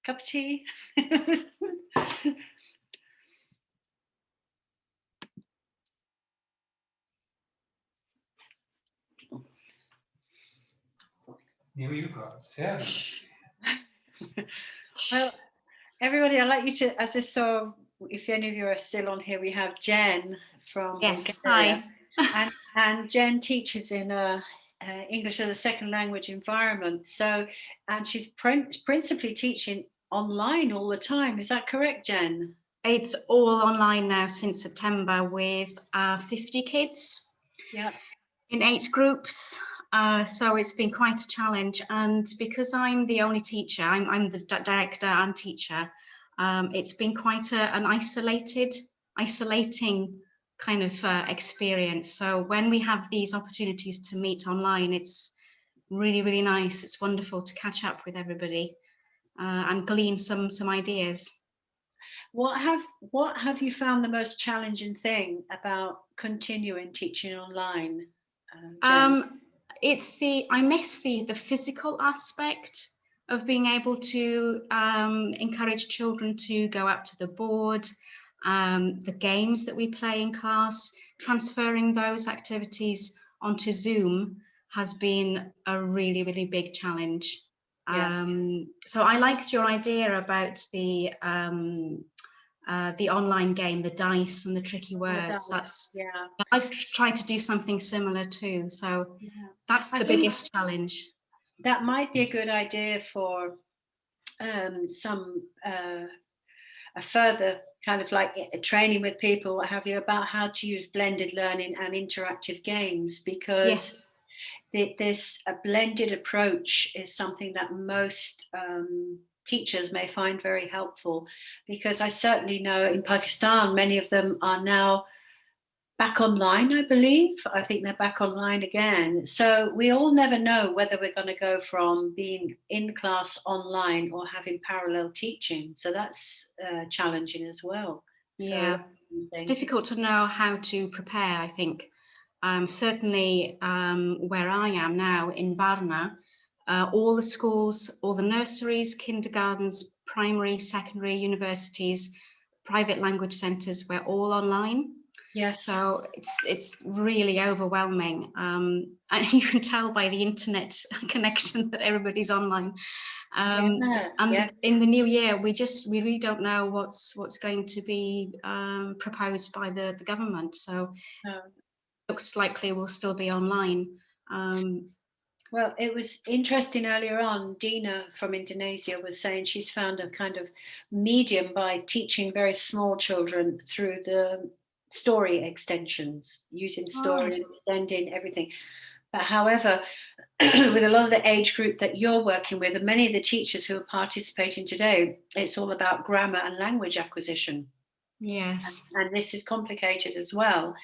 Cup of tea? Here you go. Sehr. Well, everybody, I'd like you to, as I saw, if any of you are still on here, we have Jen from Bulgaria. Hi. And Jen teaches in a English as a second language environment. So, and she's principally teaching online all the time. Is that correct, Jen? It's all online now since September with 50 kids. Yeah. In 8 groups. So it's been quite a challenge. And because I'm the only teacher, I'm the director and teacher, it's been quite an isolating kind of experience. So when we have these opportunities to meet online, it's really, really nice. It's wonderful to catch up with everybody and glean some ideas. What have you found the most challenging thing about continuing teaching online, Jen? I miss the physical aspect of being able to encourage children to go up to the board, the games that we play in class, transferring those activities onto Zoom has been a really, really big challenge. Yeah. So I liked your idea about the online game, the dice and the tricky words. I've tried to do something similar too. So that's the biggest challenge. That might be a good idea for a further kind of like a training with people, what have you, about how to use blended learning and interactive games, because this a blended approach is something that most teachers may find very helpful, because I certainly know in Pakistan many of them are now back online, I believe. I think they're back online again. So we all never know whether we're going to go from being in class online or having parallel teaching. So that's challenging as well. Yeah, so it's difficult to know how to prepare, I think. Certainly where I am now in Varna, all the schools, all the nurseries, kindergartens, primary, secondary, universities, private language centres, we're all online. Yes. So it's really overwhelming. And you can tell by the internet connection that everybody's online. And in the new year, we really don't know what's going to be proposed by the government. So looks likely we'll still be online. Well, it was interesting earlier on, Dina from Indonesia was saying she's found a kind of medium by teaching very small children through the story extensions, using story and extending everything. But however, with a lot of the age group that you're working with and many of the teachers who are participating today, it's all about grammar and language acquisition. Yes. And this is complicated as well,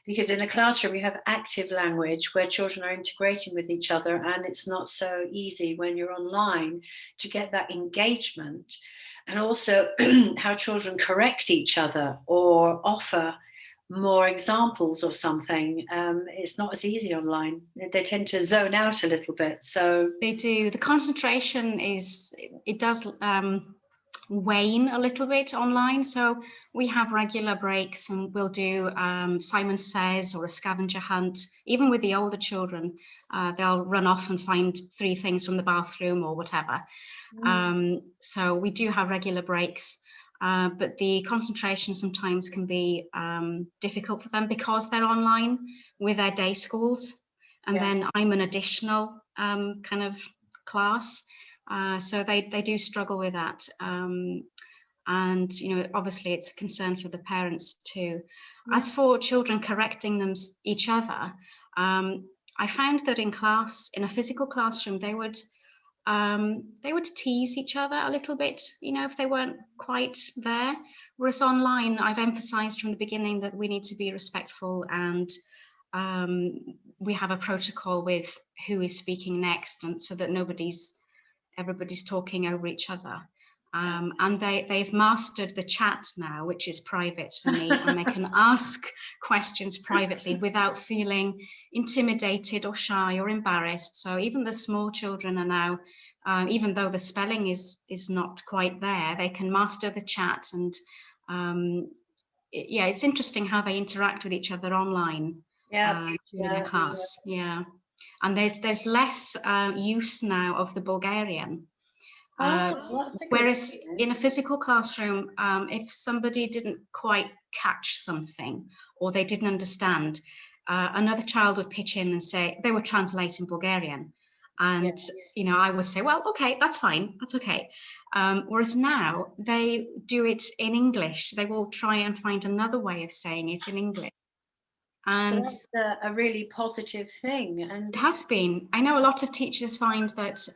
because in a classroom you have active language where children are integrating with each other, and it's not so easy when you're online to get that engagement. And also how children correct each other or offer more examples of something. It's not as easy online. They tend to zone out a little bit. So they do. The concentration does wane a little bit online. So we have regular breaks and we'll do Simon Says or a scavenger hunt. Even with the older children, they'll run off and find 3 things from the bathroom or whatever. So we do have regular breaks. But the concentration sometimes can be difficult for them because they're online with their day schools. And then I'm an additional kind of class. So they do struggle with that. And, you know, obviously it's a concern for the parents too. As for children correcting each other, I found that in class, in a physical classroom, they would tease each other a little bit, you know, if they weren't quite there. Whereas online, I've emphasized from the beginning that we need to be respectful, and we have a protocol with who is speaking next, and so that everybody's talking over each other. And they've mastered the chat now, which is private for me, and they can ask questions privately without feeling intimidated or shy or embarrassed. So even the small children are now even though the spelling is not quite there, they can master the chat. And yeah, it's interesting how they interact with each other online during a class. Yeah. And there's less use now of the Bulgarian. Whereas in a physical classroom, if somebody didn't quite catch something or they didn't understand, another child would pitch in and say they would translate in Bulgarian. And, you know, I would say, well, okay, that's fine. That's okay. Whereas now they do it in English. They will try and find another way of saying it in English. And so that's a really positive thing. And it has been. I know a lot of teachers find that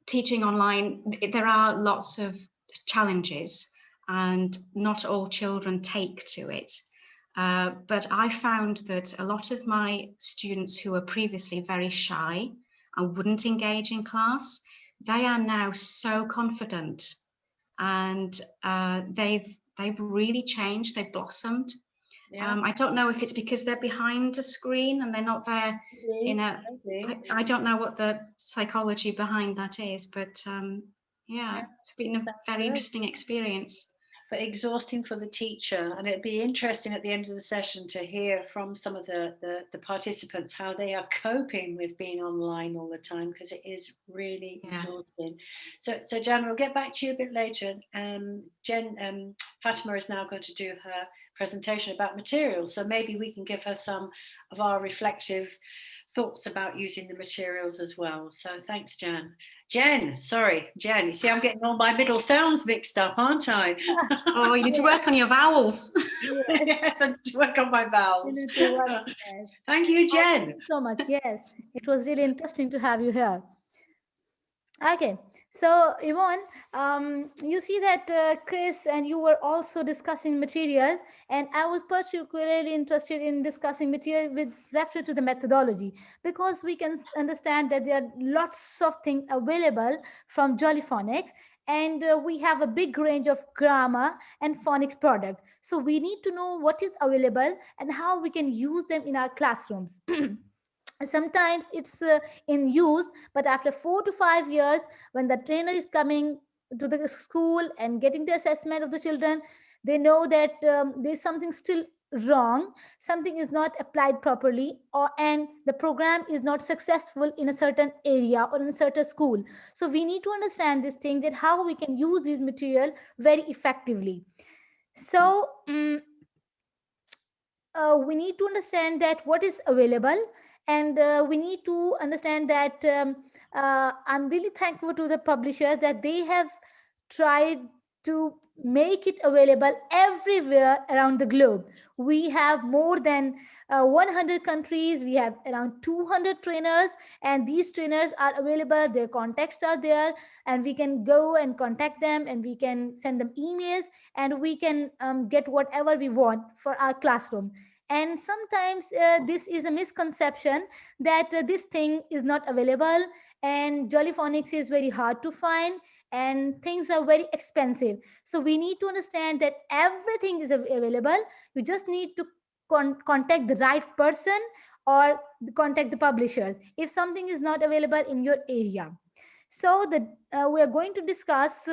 teaching online, there are lots of challenges and not all children take to it. But I found that a lot of my students who were previously very shy and wouldn't engage in class, they are now so confident, and they've really changed, they've blossomed. I don't know if it's because they're behind a screen and they're not there in a, I don't know what the psychology behind that is, but yeah, it's been a very interesting experience. But exhausting for the teacher. And it'd be interesting at the end of the session to hear from some of the participants how they are coping with being online all the time, because it is really exhausting. So Jan, we'll get back to you a bit later. Fatima is now going to do her presentation about materials. So maybe we can give her some of our reflective thoughts about using the materials as well. So thanks, Jan. Jen, you see I'm getting all my middle sounds mixed up, aren't I? Oh, you need to work on your vowels. Yes, I need to work on my vowels. Thank you, Jen. Thank you so much. Yes, it was really interesting to have you here. Okay, so Yvonne, you see that Chris and you were also discussing materials, and I was particularly interested in discussing material with reference to the methodology, because we can understand that there are lots of things available from Jolly Phonics, and we have a big range of grammar and phonics product. So we need to know what is available and how we can use them in our classrooms. Sometimes it's in use, but after 4 to 5 years, when the trainer is coming to the school and getting the assessment of the children, they know that there's something still wrong, something is not applied properly, and the program is not successful in a certain area or in a certain school. So we need to understand this thing, that how we can use this material very effectively. So we need to understand that what is available, and we need to understand that I'm really thankful to the publishers that they have tried to make it available everywhere around the globe. We have more than 100 countries, we have around 200 trainers, and these trainers are available, their contacts are there, and we can go and contact them, and we can send them emails, and we can get whatever we want for our classroom. And sometimes this is a misconception that this thing is not available, and Jolly Phonics is very hard to find, and things are very expensive. So we need to understand that everything is available. You just need to contact the right person or contact the publishers if something is not available in your area. So we are going to discuss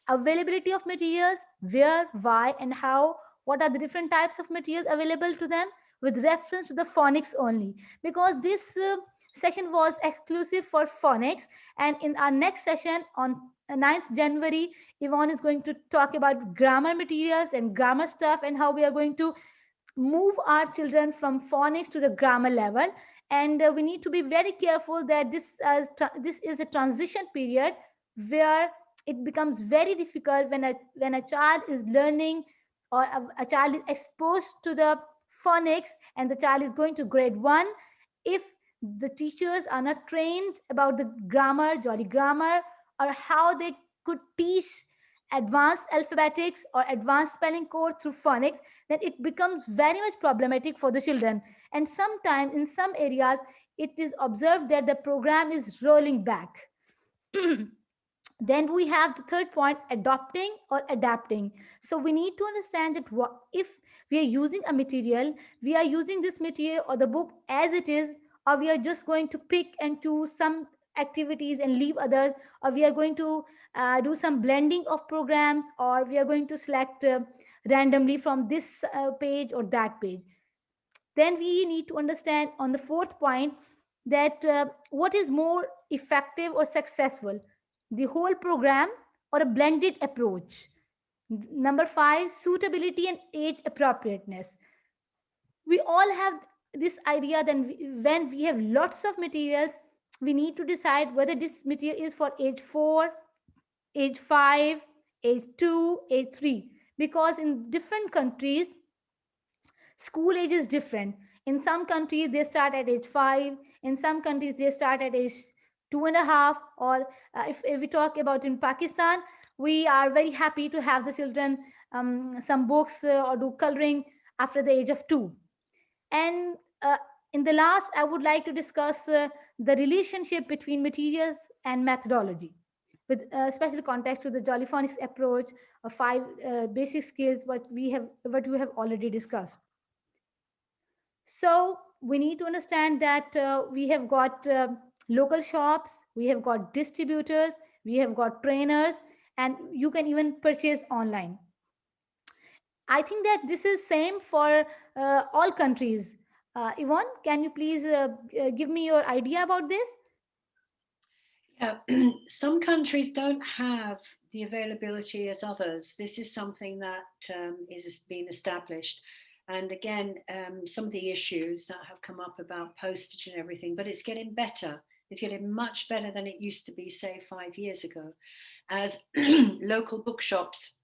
availability of materials, where, why, and how. What are the different types of materials available to them with reference to the phonics only, because this session was exclusive for phonics. And in our next session on 9th January, Yvonne is going to talk about grammar materials and grammar stuff, and how we are going to move our children from phonics to the grammar level. And we need to be very careful that this is a transition period where it becomes very difficult when a child is learning, or a child is exposed to the phonics, and the child is going to grade 1. If the teachers are not trained about the grammar, Jolly grammar, or how they could teach advanced alphabetics or advanced spelling code through phonics, then it becomes very much problematic for the children. And sometimes in some areas, it is observed that the program is rolling back. Then we have the third point, adopting or adapting. So we need to understand that if we are using a material, we are using this material or the book as it is, or we are just going to pick and choose some activities and leave others, or we are going to do some blending of programs, or we are going to select randomly from this page or that page. Then we need to understand on the fourth point that what is more effective or successful, the whole program or a blended approach. Number five, suitability and age appropriateness. We all have this idea that when we have lots of materials, we need to decide whether this material is for age 4, age 5, age 2, age 3, because in different countries school age is different. In some countries they start at age 5, in some countries they start at age 2.5, or if we talk about in Pakistan, we are very happy to have the children some books or do coloring after the age of 2. And in the last, I would like to discuss the relationship between materials and methodology, with special context to the Jolly Phonics approach of 5 basic skills, what we have already discussed. So we need to understand that we have got local shops, we have got distributors, we have got trainers, and you can even purchase online. I think that this is same for all countries. Yvonne, can you please give me your idea about this? Yeah, some countries don't have the availability as others. This is something that is being established. And again, some of the issues that have come up about postage and everything, but it's getting better. It's getting much better than it used to be, say, 5 years ago, as local bookshops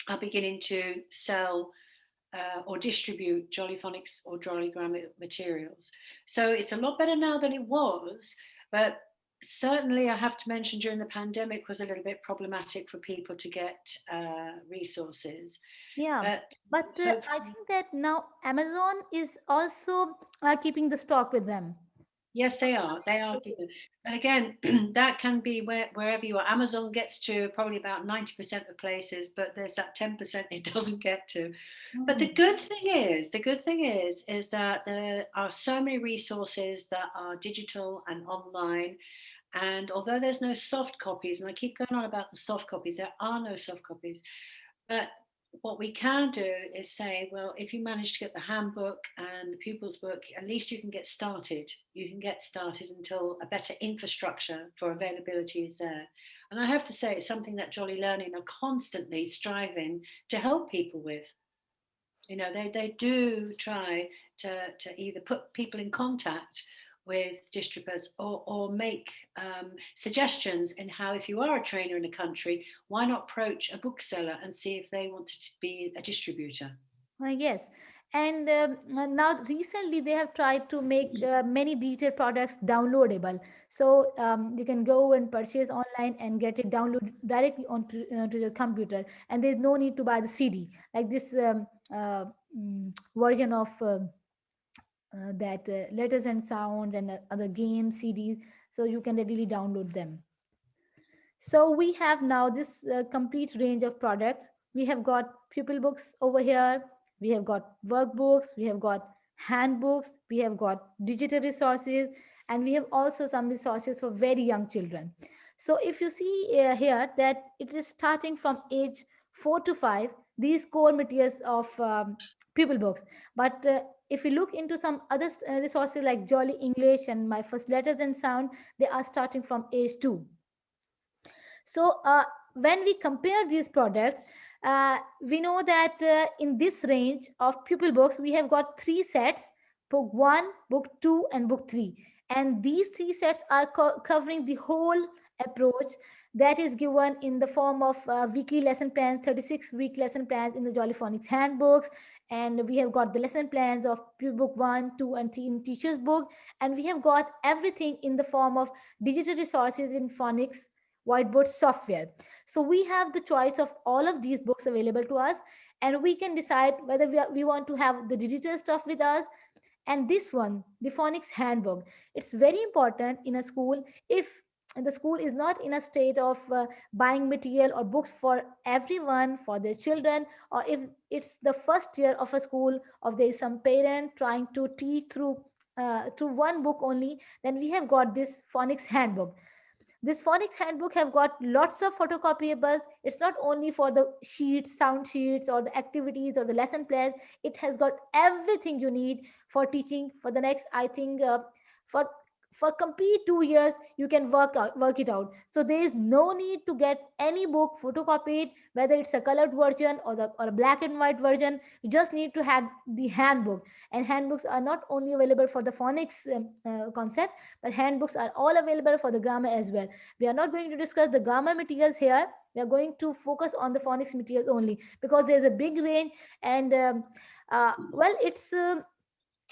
are beginning to sell or distribute Jolly Phonics or Jolly Grammar materials. So it's a lot better now than it was, but certainly I have to mention during the pandemic was a little bit problematic for people to get resources. Yeah, but I think that now Amazon is also keeping the stock with them. Yes, they are. They are. But again, that can be wherever you are. Amazon gets to probably about 90% of places, but there's that 10% it doesn't get to. But the good thing is that there are so many resources that are digital and online. And although there's no soft copies, and I keep going on about the soft copies, there are no soft copies. But what we can do is say, well, if you manage to get the handbook and the pupils book, at least you can get started. You can get started until a better infrastructure for availability is there. And I have to say, it's something that Jolly Learning are constantly striving to help people with. You know, they do try to either put people in contact with distributors or make suggestions in how, if you are a trainer in a country, why not approach a bookseller and see if they want to be a distributor? Yes. And now recently they have tried to make many digital products downloadable. So you can go and purchase online and get it downloaded directly onto to your computer. And there's no need to buy the CD, like this version of that letters and sounds and other game CDs. So you can readily download them. So we have now this complete range of products. We have got pupil books over here. We have got workbooks. We have got handbooks. We have got digital resources. And we have also some resources for very young children. So if you see here that it is starting from age 4 to 5, these core materials of pupil books. But if we look into some other resources like Jolly English and My First Letters and Sound, they are starting from age 2. So when we compare these products, we know that in this range of pupil books, we have got 3 sets: book 1, book 2, and book 3. And these 3 sets are covering the whole approach that is given in the form of weekly lesson plans, 36 week lesson plans in the Jolly Phonics handbooks. And we have got the lesson plans of book 1, 2, and 3 in teacher's book. And we have got everything in the form of digital resources in Phonics Whiteboard software. So we have the choice of all of these books available to us, and we can decide whether we want to have the digital stuff with us. And this one, the Phonics handbook, it's very important in a school. If the school is not in a state of buying material or books for everyone, for their children, or if it's the first year of a school, or there is some parent trying to teach through through one book only, then we have got this phonics handbook. This phonics handbook have got lots of photocopyables. It's not only for the sheets, sound sheets, or the activities or the lesson plans. It has got everything you need for teaching for the next, I think, for complete 2 years you can work it out. So there is no need to get any book photocopied, whether it's a colored version or a black and white version. You just need to have the handbook. And handbooks are not only available for the phonics concept, but handbooks are all available for the grammar as well. We are not going to discuss the grammar materials here. We are going to focus on the phonics materials only, because there's a big range. And well, it's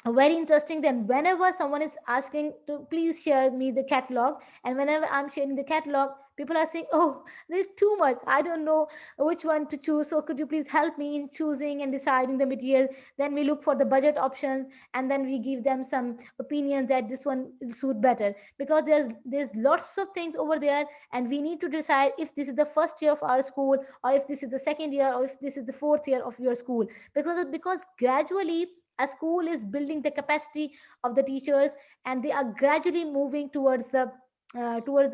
very interesting. Then whenever someone is asking to please share me the catalog, and whenever I'm sharing the catalog, people are saying, oh, there's too much, I don't know which one to choose, so could you please help me in choosing and deciding the material. Then we look for the budget options, and then we give them some opinions that this one will suit better, because there's lots of things over there, and we need to decide if this is the first year of our school, or if this is the second year, or if this is the fourth year of your school. Because gradually a school is building the capacity of the teachers, and they are gradually moving towards the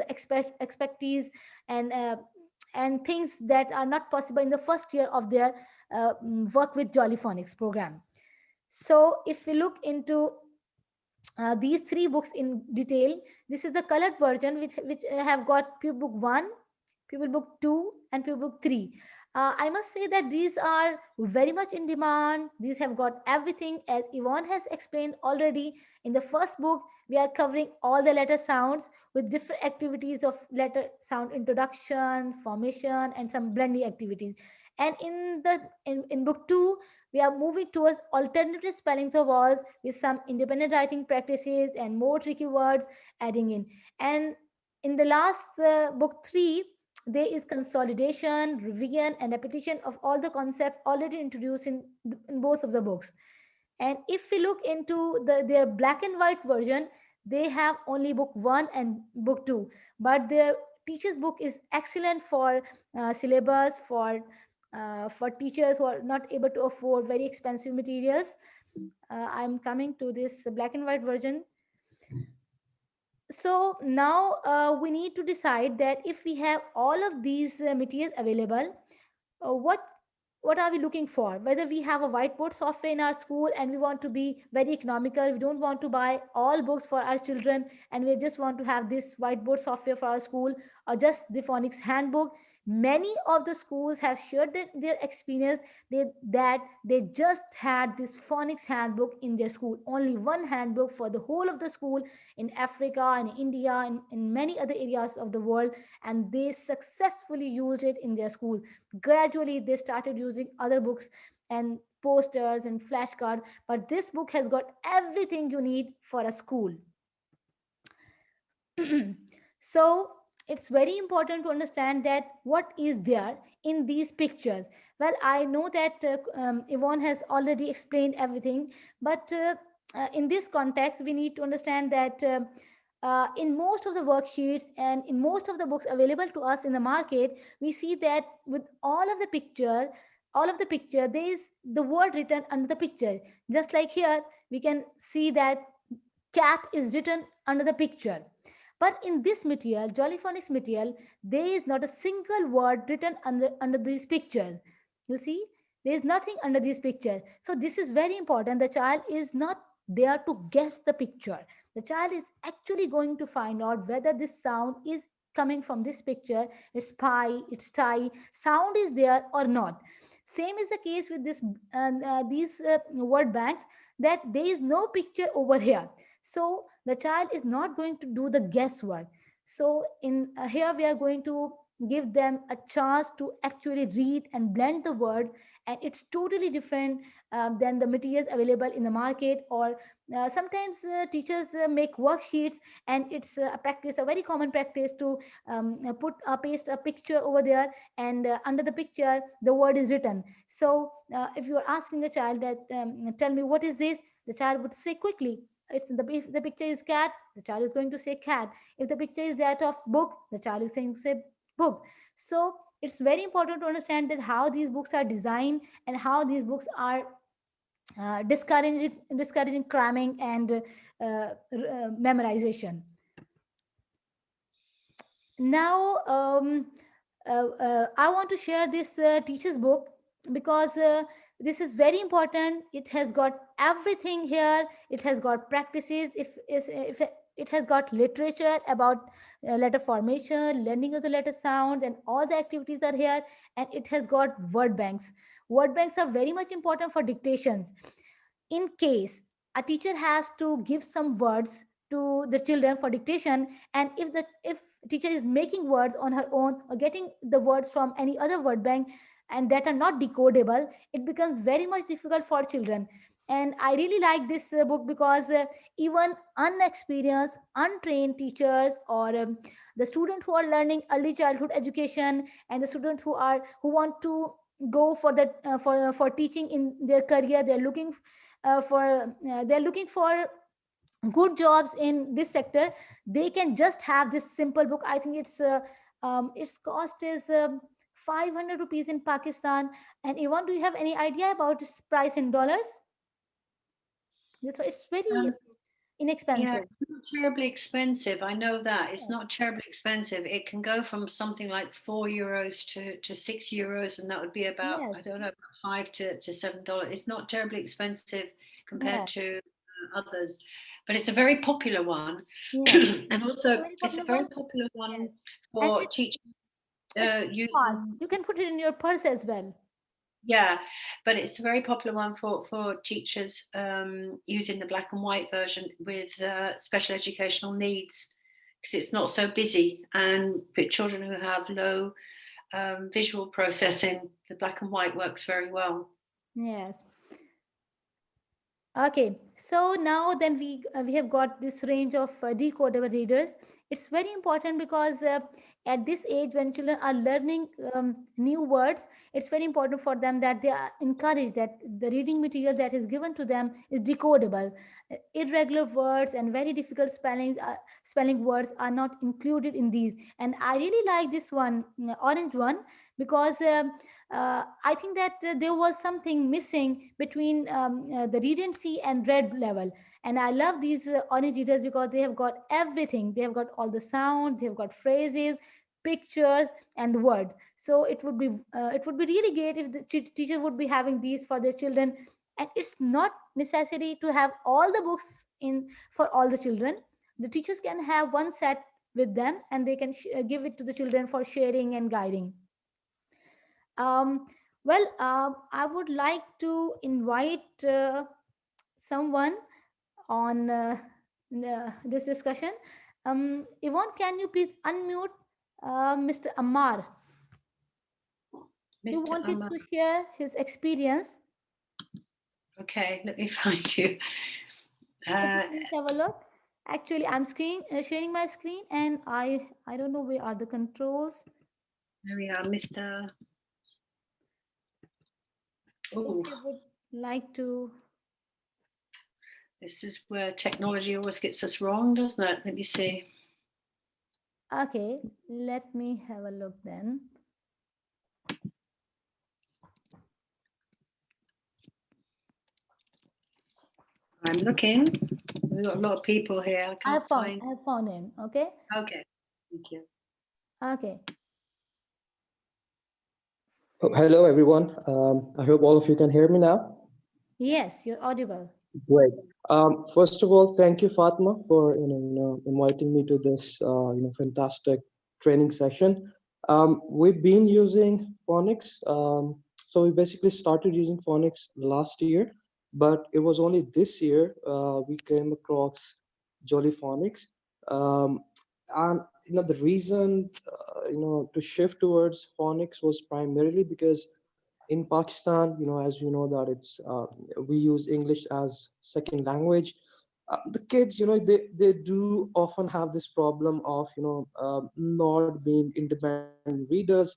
expertise and things that are not possible in the first year of their work with Jolly Phonics program. So if we look into these three books in detail, this is the colored version, which have got pupil book 1, pupil book 2, and pupil book 3. I must say that these are very much in demand. These have got everything, as Yvonne has explained already. In the first book, we are covering all the letter sounds with different activities of letter sound introduction, formation, and some blending activities. And in book 2, we are moving towards alternative spellings of words with some independent writing practices and more tricky words adding in. And in the last book 3, there is consolidation, revision, and repetition of all the concepts already introduced in both of the books. And if we look into their black and white version, they have only book 1 and book 2. But their teacher's book is excellent for syllabus, for teachers who are not able to afford very expensive materials. I'm coming to this black and white version. So now we need to decide that if we have all of these materials available, uh, what what are we looking for? Whether we have a whiteboard software in our school and we want to be very economical, we don't want to buy all books for our children, and we just want to have this whiteboard software for our school, or just the phonics handbook. Many of the schools have shared their experience, that they just had this phonics handbook in their school, only one handbook for the whole of the school, in Africa and India and in many other areas of the world, and they successfully used it in their school. Gradually they started using other books and posters and flashcards, but this book has got everything you need for a school. So it's very important to understand that what is there in these pictures. Well, I know that Yvonne has already explained everything, but in this context we need to understand that in most of the worksheets and in most of the books available to us in the market, we see that with all of the picture, there is the word written under the picture. Just like here, we can see that cat is written under the picture. But in this material, Jolly Phonics material, there is not a single word written under these pictures. You see, there is nothing under these pictures. So this is very important. The child is not there to guess the picture. The child is actually going to find out whether this sound is coming from this picture. It's pie, it's tie, sound is there or not. Same is the case with these word banks, that there is no picture over here. So the child is not going to do the guesswork. So in here we are going to give them a chance to actually read and blend the words, and it's totally different than the materials available in the market. Or sometimes teachers make worksheets, and it's a very common practice to paste a picture over there, and under the picture the word is written. So if you are asking a child that tell me what is this, the child would say quickly, if the picture is cat, the child is going to say cat. If the picture is that of book, the child is going to say book. So it's very important to understand that how these books are designed and how these books are discouraging cramming and memorization. Now, I want to share this teacher's book because this is very important. It has got everything here. It has got practices. If it has got literature about letter formation, learning of the letter sounds, and all the activities are here. And it has got word banks. Word banks are very much important for dictations. In case a teacher has to give some words to the children for dictation, and if teacher is making words on her own or getting the words from any other word bank and that are not decodable, it becomes very much difficult for children. And I really like this book because even unexperienced untrained teachers or the students who are learning early childhood education and the students who want to go for that for teaching in their career, they're looking for good jobs in this sector, they can just have this simple book. I think its cost is 500 rupees in Pakistan. And Yvonne, do you have any idea about its price in dollars? It's very Um, yeah, inexpensive. it's not terribly expensive. I know that it's not terribly expensive. It can go from something like €4 to €6, and that would be about, Yes, I don't know, about $5 to $7. It's not terribly expensive compared yes, to others, but it's a very popular one, yes. and It's a also very it's a popular very one. popular Yes. one And for teaching it's smart. using. You can put it in your purse as well. Yeah, but it's a very popular one for teachers using the black and white version with special educational needs because it's not so busy. And for children who have low visual processing, the black and white works very well. Yes. Okay, so now then we have got this range of decodable readers. It's very important because at this age when children are learning new words, it's very important for them that they are encouraged that the reading material that is given to them is decodable. Irregular words and very difficult spelling words are not included in these. And I really like this one, orange one, because I think that there was something missing between the regency and red level. And I love these orange readers because they have got everything. They have got all the sounds, they have got phrases, pictures, and the words. So it would be really great if the teacher would be having these for their children. And it's not necessary to have all the books in for all the children. The teachers can have one set with them, and they can give it to the children for sharing and guiding. Um, well, I would like to invite someone on this discussion. Yvonne, can you please unmute Mr. Amar? He Mr. wanted Amma, to share his experience. okay, let me find you. Could you Uh, please have a look? Actually, I'm sharing my screen, and I don't know where are the controls. there we are, Mr. If Oh, you would like to, this is where technology always gets us wrong, doesn't it? Let me see. okay, let me have a look then. I'm looking. We've got a lot of people here. I can't find. I have found him. Okay, Okay, thank you. okay. Oh, hello, everyone. I hope all of you can hear me now. Yes, you're audible. Great. First of all, thank you, Fatma, for inviting me to this fantastic training session. We've been using Phonics. So we basically started using Phonics last year, but it was only this year we came across Jolly Phonics. Um, and the reason to shift towards Phonics was primarily because in Pakistan, as you know that it's we use English as second language. The kids, they do often have this problem of not being independent readers.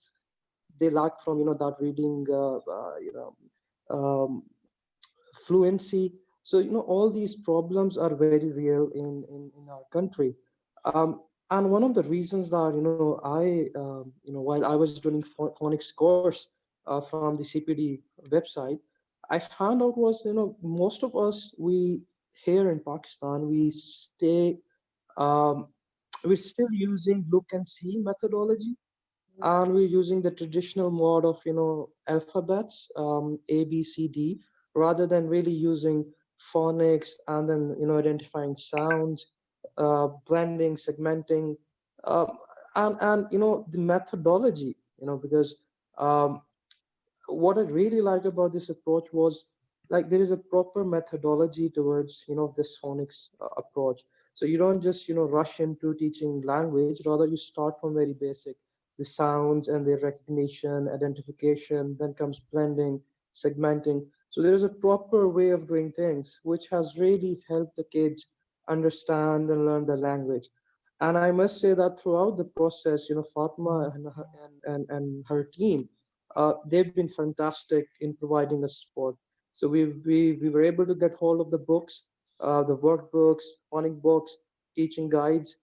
They lack from that reading um, fluency. So all these problems are very real in our country. And one of the reasons that I while I was doing phonics course from the CPD website, I found out was, most of us, we here in Pakistan, um, we're still using look and see methodology, and we're using the traditional mode of, alphabets, A, B, C, D, rather than really using phonics and then, identifying sounds, blending, segmenting, um, and, the methodology, because um, what I really liked about this approach was like there is a proper methodology towards this phonics approach. So you don't just rush into teaching language. Rather, you start from very basic, the sounds and their recognition, identification. Then comes blending, segmenting. So there is a proper way of doing things, which has really helped the kids understand and learn the language. And I must say that throughout the process, Fatma and her team, they've been fantastic in providing us support. So we were able to get hold of the books, the workbooks, phonic books, teaching guides,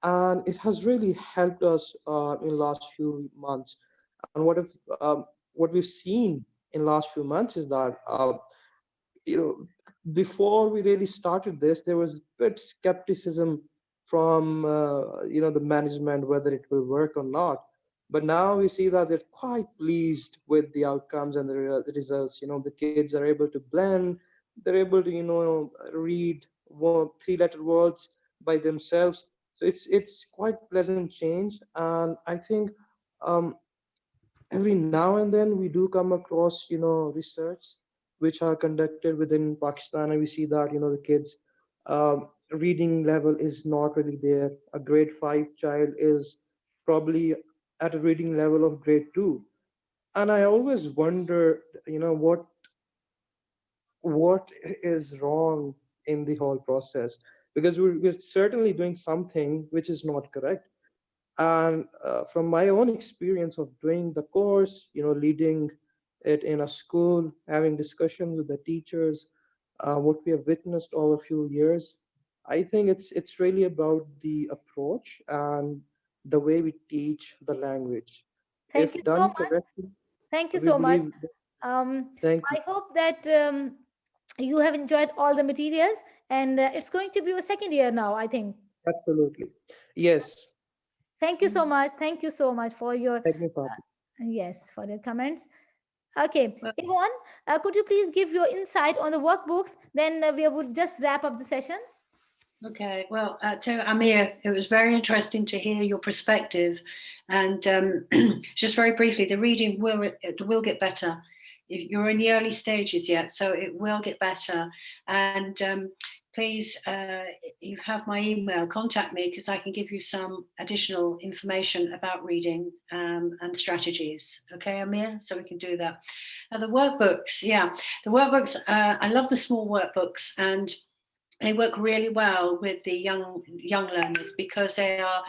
and it has really helped us in last few months. And what we've seen in last few months is that you know before we really started this, there was a bit skepticism from the management whether it will work or not. But now we see that they're quite pleased with the outcomes and the results. The kids are able to blend, they're able to read three-letter words by themselves. So it's quite pleasant change. And I think um, every now and then we do come across research which are conducted within Pakistan, and we see that the kids reading level is not really there. A grade 5 child is probably at a reading level of grade 2. And I always wonder what is wrong in the whole process, because we're certainly doing something which is not correct. And from my own experience of doing the course, leading it in a school, having discussions with the teachers, what we have witnessed over a few years, I think it's really about the approach and the way we teach the language. Thank If you so done much. correctly, Thank you we so much. believe. Thank you. I hope that you have enjoyed all the materials, and it's going to be your second year now, I think. Absolutely. Yes. Thank you so much. Thank you so much for your Thank you, Fatma. yes, for your comments. Okay, Well, Yvonne, could you please give your insight on the workbooks? Then we would just wrap up the session. okay, well, to Amir, it was very interesting to hear your perspective. And just very briefly, the reading will get better. You're in the early stages yet, so it will get better. And please, you have my email, contact me, because I can give you some additional information about reading and strategies. Okay, Amir, so we can do that. Now, the workbooks, yeah, the workbooks, I love the small workbooks, and they work really well with the young learners, because they are,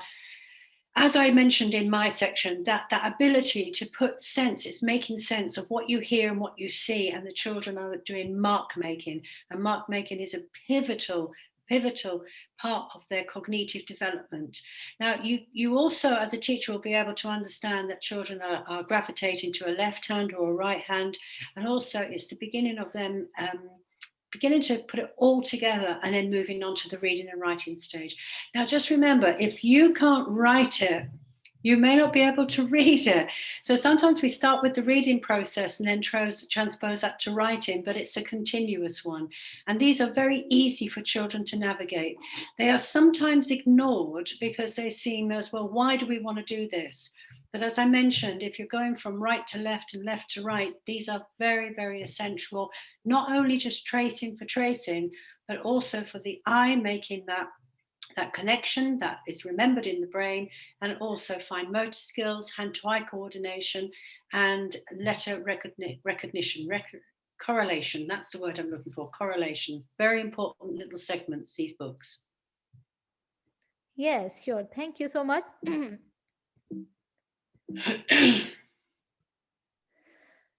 as I mentioned in my section, that ability to put sense, it's making sense of what you hear and what you see, and the children are doing mark making, and mark making is a pivotal part of their cognitive development. Now, you also, as a teacher, will be able to understand that children are gravitating to a left hand or a right hand, and also it's the beginning of them beginning to put it all together and then moving on to the reading and writing stage. Now, just remember, if you can't write it, you may not be able to read it. So sometimes we start with the reading process and then transpose that to writing, but it's a continuous one. And these are very easy for children to navigate. They are sometimes ignored because they seem as, well, why do we want to do this? But as I mentioned, if you're going from right to left and left to right, these are very, very essential, not only just tracing for tracing, but also for the eye making that connection that is remembered in the brain, and also fine motor skills, hand-to-eye coordination, and letter recognition, correlation. That's the word I'm looking for, correlation. Very important little segments, these books. Yes, sure. Thank you so much.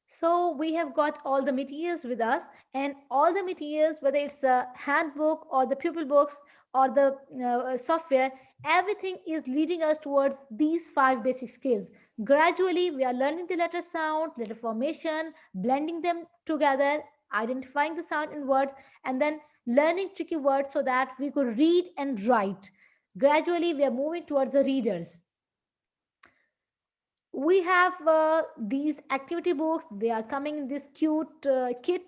So we have got all the materials with us, and all the materials, whether it's the handbook or the pupil books or the software, everything is leading us towards these 5 basic skills. Gradually, we are learning the letter sound, letter formation, blending them together, identifying the sound in words, and then learning tricky words so that we could read and write. Gradually, we are moving towards the readers. We have these activity books. They are coming in this cute kit.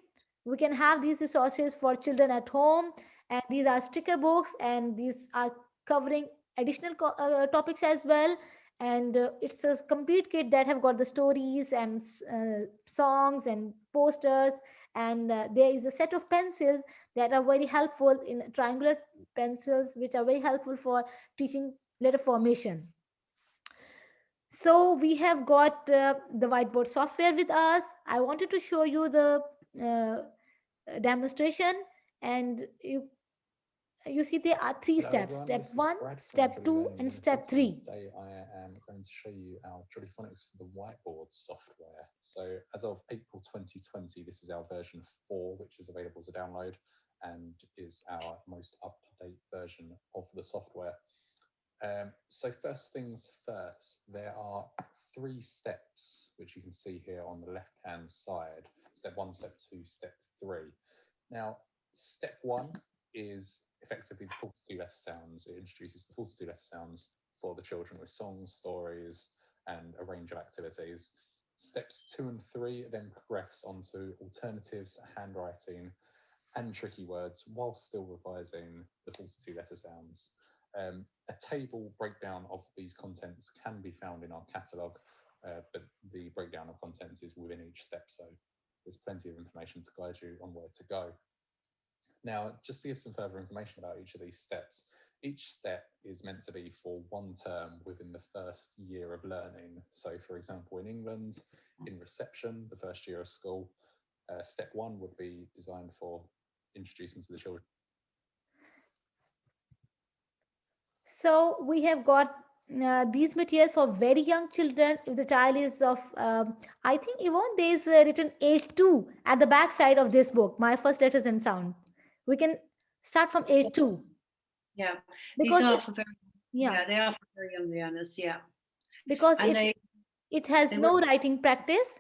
We can have these resources for children at home, and these are sticker books, and these are covering additional topics as well. And it's a complete kit that have got the stories and songs and posters. And there is a set of pencils that are very helpful, in triangular pencils, which are very helpful for teaching letter formation. So we have got the whiteboard software with us. I wanted to show you the demonstration, and you see there are three Hello steps: everyone, step this is 1, Brad from step Jolly 2, Learning and Limited, step and 3. today I am going to show you our Jolly Phonics for the Whiteboard software. So as of April 2020, this is our version 4, which is available to download and is our most up-to-date version of the software. So first things first, there are 3 steps, which you can see here on the left-hand side. Step 1, step 2, step 3. Now, step 1 is effectively the 42 letter sounds. It introduces the 42 letter sounds for the children with songs, stories, and a range of activities. Steps 2 and 3 then progress onto alternatives, handwriting, and tricky words, while still revising the 42 letter sounds. A table breakdown of these contents can be found in our catalogue, but the breakdown of contents is within each step, so there's plenty of information to guide you on where to go. Now, just to give some further information about each of these steps, each step is meant to be for 1 term within the first year of learning. So, for example, in England, in reception, the first year of school, step 1 would be designed for introducing to the children. So we have got these materials for very young children. If the child is of, I think, Yvonne, there is written age 2 at the back side of this book, My First Letters and Sound. We can start from age 2. Yeah, Because these are it, for very, yeah, they are for very young learners, yeah. because And it has they no work, writing practice.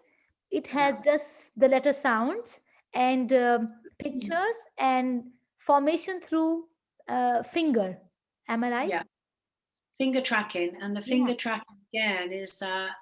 It has no, just the letter sounds and pictures and formation through finger. Am I right? yeah, finger tracking. And the Yeah. finger tracking, again, is that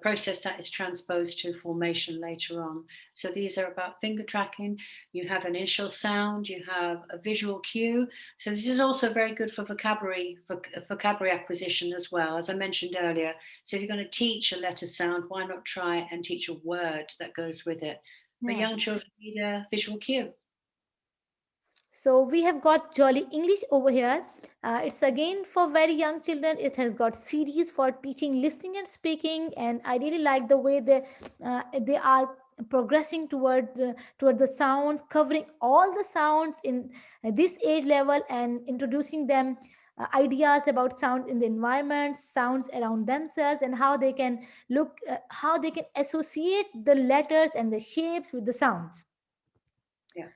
process that is transposed to formation later on. So these are about finger tracking. You have an initial sound, you have a visual cue. So this is also very good for vocabulary acquisition as well, as I mentioned earlier. So if you're going to teach a letter sound, why not try and teach a word that goes with it? But Yeah. young children need a visual cue. So we have got Jolly English over here. It's again for very young children. It has got series for teaching listening and speaking, and I really like the way they are progressing toward the sounds, covering all the sounds in this age level and introducing them ideas about sound in the environment, sounds around themselves, and how they can how they can associate the letters and the shapes with the sounds. Yeah.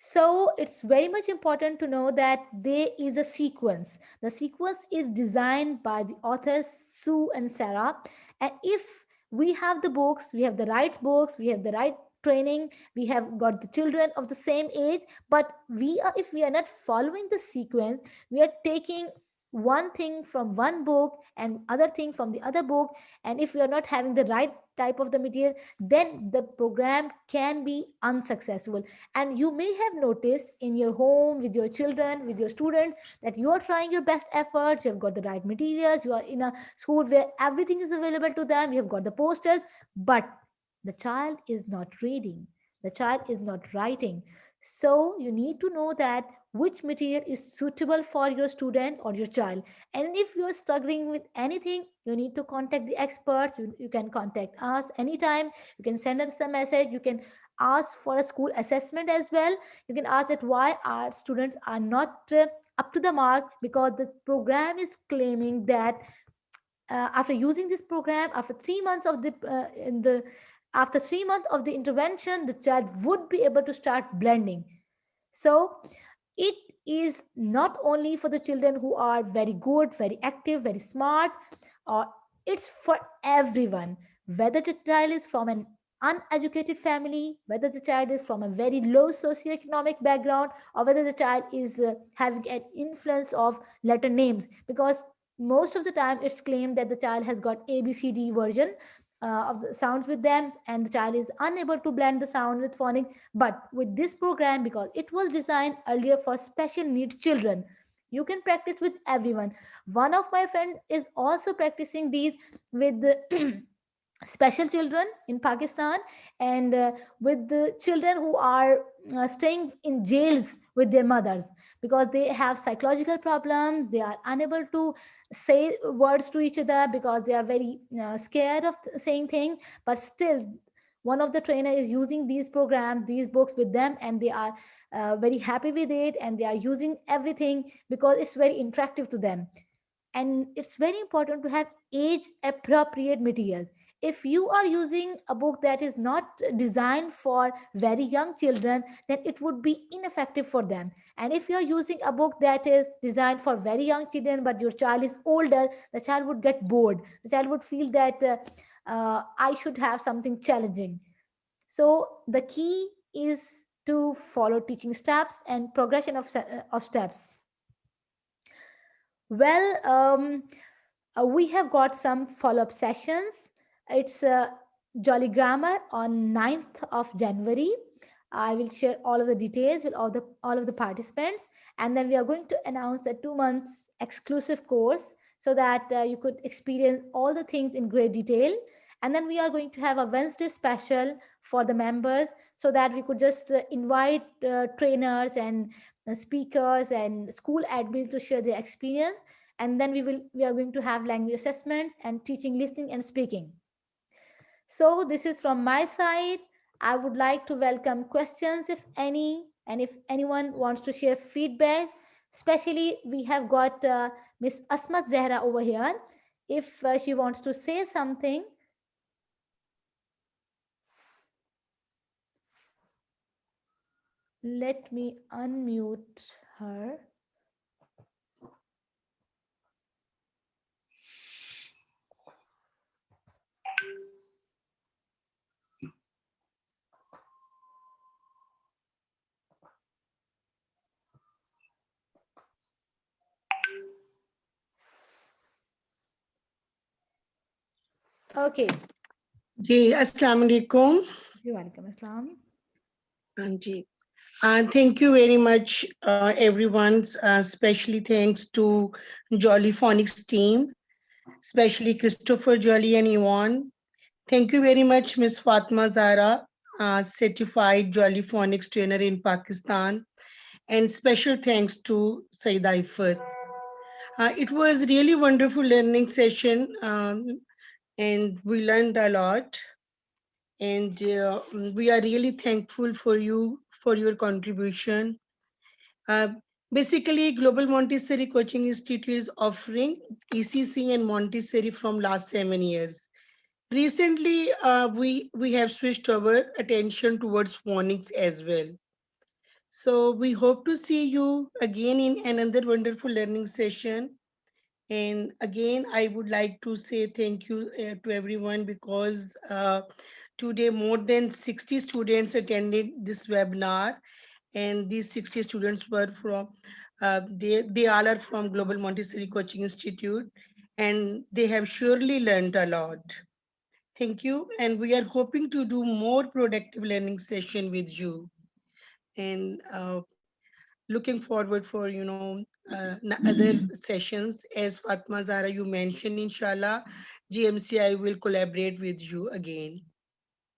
So it's very much important to know that there is a sequence. The sequence is designed by the authors Sue and Sarah. And if we have the books, we have the right books, we have the right training, we have got the children of the same age, but if we are not following the sequence, we are taking one thing from one book and other thing from the other book, and if we are not having the right type of the material, then the program can be unsuccessful. And you may have noticed in your home, with your children, with your students, that you are trying your best effort, you have got the right materials, you are in a school where everything is available to them, you have got the posters, but the child is not reading, the child is not writing. So you need to know that which material is suitable for your student or your child. And if you're struggling with anything, you need to contact the expert. You can contact us anytime. You can send us a message. You can ask for a school assessment as well. You can ask that why our students are not up to the mark, because the program is claiming that after using this program, after 3 months of after 3 months of the intervention, the child would be able to start blending. So it is not only for the children who are very good, very active, very smart, or it's for everyone. Whether the child is from an uneducated family, whether the child is from a very low socioeconomic background, or whether the child is having an influence of letter names, because most of the time it's claimed that the child has got ABCD version of the sounds with them, and the child is unable to blend the sound with phonics. But with this program, because it was designed earlier for special needs children, you can practice with everyone. One of my friend is also practicing these with the special children in Pakistan, and with the children who are staying in jails with their mothers, because they have psychological problems. They are unable to say words to each other because they are very scared of saying things. But still, one of the trainer is using these programs, these books with them, and they are very happy with it, and they are using everything because it's very interactive to them. And it's very important to have age appropriate materials. If you are using a book that is not designed for very young children, then it would be ineffective for them. And if you are using a book that is designed for very young children but your child is older, the child would get bored. The child would feel that I should have something challenging. So the key is to follow teaching steps and progression of steps. Well, we have got some follow-up sessions. It's Jolly Grammar on 9th of January. I will share all of the details with all of the participants, and then we are going to announce a 2 months exclusive course so that you could experience all the things in great detail. And then we are going to have a Wednesday special for the members so that we could just invite trainers and speakers and school admins to share their experience. And then we are going to have language assessments and teaching listening and speaking. So this is from my side. I would like to welcome questions if any, and if anyone wants to share feedback. Especially we have got Miss Asmat Zehra over here. If she wants to say something. Let me unmute her. Okay. जी अस्सलाम वालेकुम. Walaikum assalam. Ji. Thank you very much, everyone. Especially thanks to Jolly Phonics team, especially Christopher, Jolly, and Yvonne. Thank you very much, Miss Fatma Zara, certified Jolly Phonics trainer in Pakistan, and special thanks to Saida Ifat. It was really wonderful learning session, and we learned a lot. And we are really thankful for you for your contribution. Basically, Global Montessori Coaching Institute is offering ECC and Montessori from last 7 years. Recently, we have switched our attention towards phonics as well. So we hope to see you again in another wonderful learning session. And again, I would like to say thank you to everyone, because today more than 60 students attended this webinar, and these 60 students were from, they all are from Global Montessori Coaching Institute, and they have surely learned a lot. Thank you, and we are hoping to do more productive learning session with you. And looking forward for, other sessions. As Fatma Zara, you mentioned, inshallah, GMCI will collaborate with you again.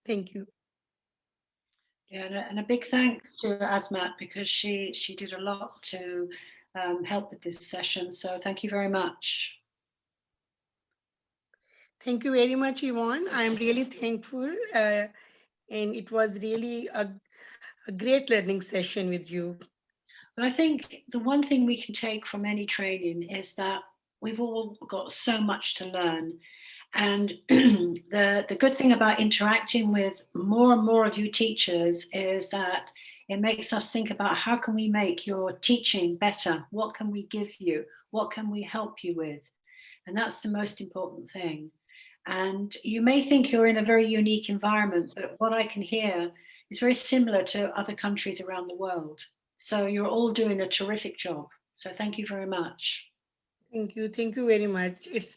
Thank you. Yeah, and a big thanks to Asmat, because she did a lot to help with this session. So thank you very much. Thank you very much, Yvonne. I am really thankful, and it was really a great learning session with you. But I think the one thing we can take from any training is that we've all got so much to learn. And the good thing about interacting with more and more of you teachers is that it makes us think about how can we make your teaching better? What can we give you? What can we help you with? And that's the most important thing. And you may think you're in a very unique environment, but what I can hear is very similar to other countries around the world. So you're all doing a terrific job. So thank you very much. Thank you very much. It's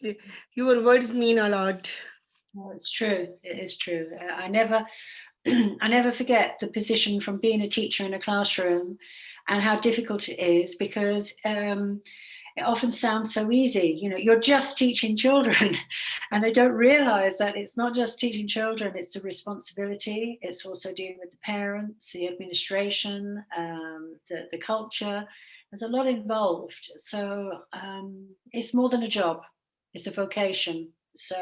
your words mean a lot. Well, it's true. It is true. I never, I never forget the position from being a teacher in a classroom, and how difficult it is, because it often sounds so easy. You know, you're just teaching children, and they don't realize that it's not just teaching children, it's the responsibility. It's also dealing with the parents, the administration, the culture. There's a lot involved. So it's more than a job, it's a vocation. So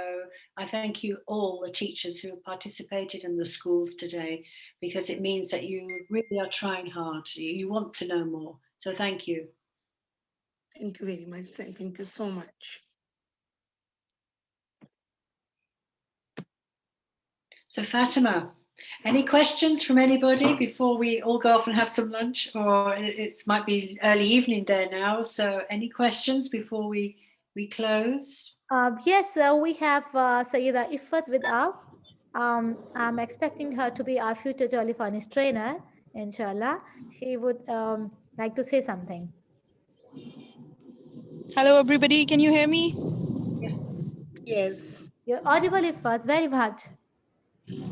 I thank you all, the teachers who have participated in the schools today, because it means that you really are trying hard. You want to know more. So thank you. Thank you very much. Thank you so much. So Fatima, any questions from anybody before we all go off and have some lunch? Or it might be early evening there now. So any questions before we close? Yes, we have Sayyida Ifat with us. I'm expecting her to be our future Jolly Phonics trainer, inshallah. She would like to say something. Hello, everybody. Can you hear me? Yes. Yes. You're audible, Ifat, very much.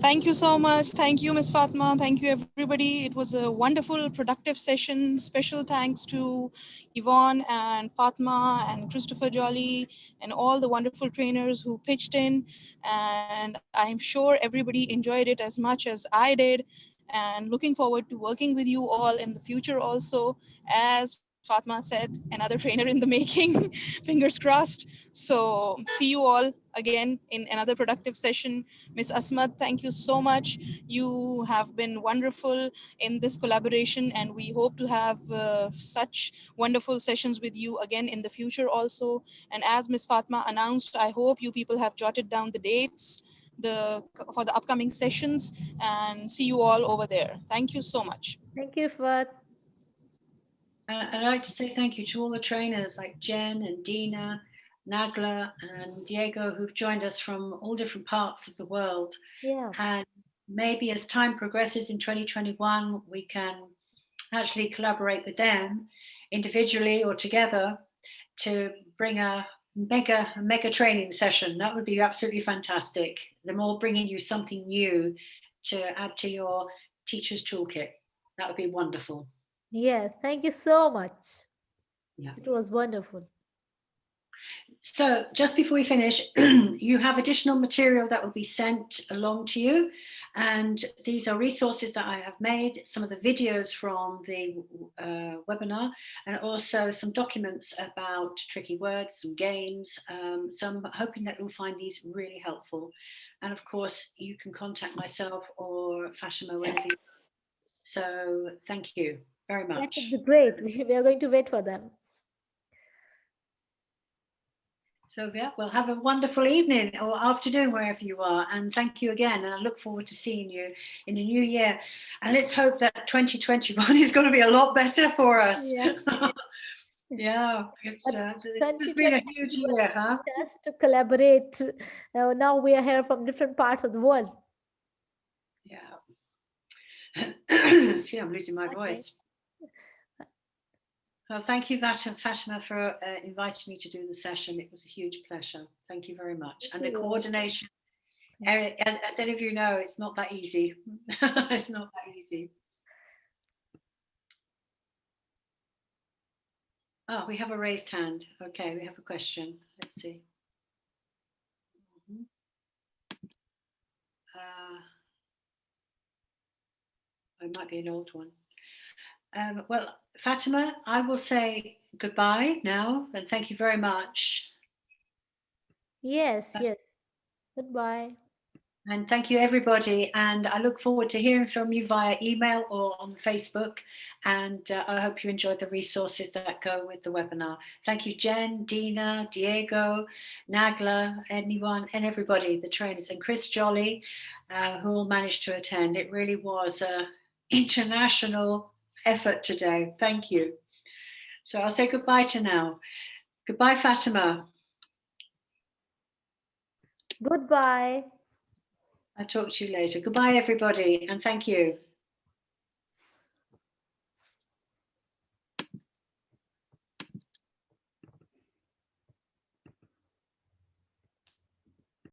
Thank you so much. Thank you, Ms. Fatma. Thank you, everybody. It was a wonderful, productive session. Special thanks to Yvonne and Fatma and Christopher Jolly and all the wonderful trainers who pitched in. And I'm sure everybody enjoyed it as much as I did. And looking forward to working with you all in the future also. As Fatma said, another trainer in the making, fingers crossed. So see you all again in another productive session. Ms. Asmat, thank you so much. You have been wonderful in this collaboration, and we hope to have such wonderful sessions with you again in the future also. And as Ms. Fatma announced, I hope you people have jotted down the dates for the upcoming sessions, and see you all over there. Thank you so much. Thank you, Ifat. I'd like to say thank you to all the trainers like Jen and Dina, Nagla and Diego, who've joined us from all different parts of the world. Yeah. And maybe as time progresses in 2021, we can actually collaborate with them individually or together to bring a mega training session. That would be absolutely fantastic. Them all bringing you something new to add to your teacher's toolkit. That would be wonderful. Yeah, thank you so much. Yeah. It was wonderful. So just before we finish, you have additional material that will be sent along to you. And these are resources that I have made, some of the videos from the webinar, and also some documents about tricky words, some games. So I'm hoping that you'll find these really helpful. And of course, you can contact myself or Fatima whenever you. So thank you very much. That would be great. We are going to wait for them. So yeah, well, have a wonderful evening or afternoon wherever you are, and thank you again. And I look forward to seeing you in the new year. And let's hope that 2021 is going to be a lot better for us. Yeah, yeah, it's been a huge year, huh? Just to collaborate. Now we are here from different parts of the world. Yeah. See, I'm losing my voice. Well, thank you, Fatima, for inviting me to do the session. It was a huge pleasure. Thank you very much. And the coordination, as any of you know, it's not that easy. It's not that easy. Oh, we have a raised hand. Okay, we have a question. Let's see. It might be an old one. Well, Fatima, I will say goodbye now, and thank you very much. Yes. Goodbye. And thank you, everybody. And I look forward to hearing from you via email or on Facebook. And I hope you enjoyed the resources that go with the webinar. Thank you, Jen, Dina, Diego, Nagla, anyone, and everybody, the trainers, and Chris Jolly, who all managed to attend. It really was an international effort today. Thank you. So I'll say goodbye to now. Goodbye, Fatima. Goodbye. I'll talk to you later. Goodbye, everybody, and thank you.